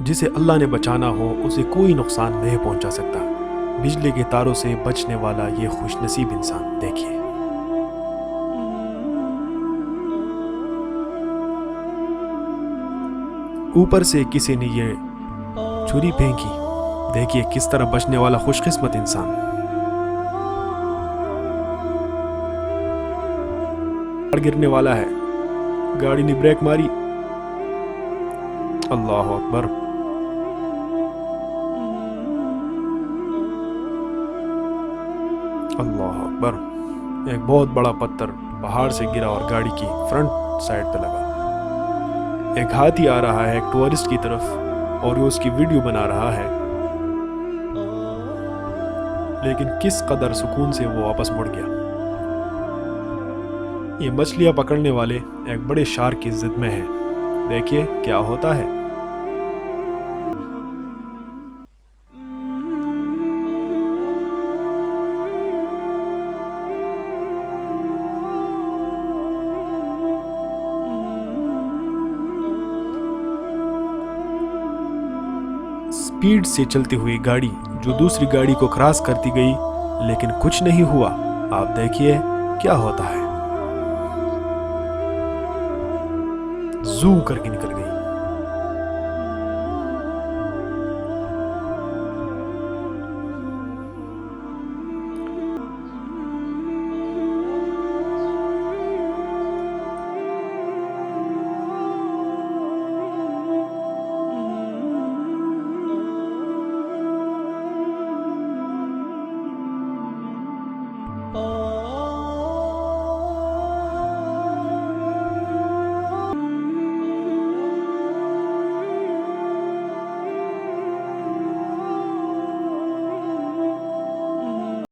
जिसे अल्लाह ने बचाना हो उसे कोई नुकसान नहीं पहुंचा सकता। बिजली के तारों से बचने वाला ये खुशनसीब इंसान देखिए। ऊपर से किसी ने ये छुरी फेंकी, देखिए किस तरह बचने वाला खुशकिस्मत इंसान। गिरने वाला है, गाड़ी ने ब्रेक मारी। अल्लाह अकबर। अल्लाह अकबर। एक बहुत बड़ा पत्थर पहाड़ से गिरा और गाड़ी की फ्रंट साइड पे लगा। एक हाथी आ रहा है एक टूरिस्ट की तरफ और वो उसकी वीडियो बना रहा है, लेकिन किस कदर सुकून से वो वापस मुड़ गया। ये मछलियां पकड़ने वाले एक बड़े शार्क की जिद में हैं। देखिए क्या होता है। स्पीड से चलती हुई गाड़ी जो दूसरी गाड़ी को क्रॉस करती गई, लेकिन कुछ नहीं हुआ। आप देखिए क्या होता है। जू करके निकल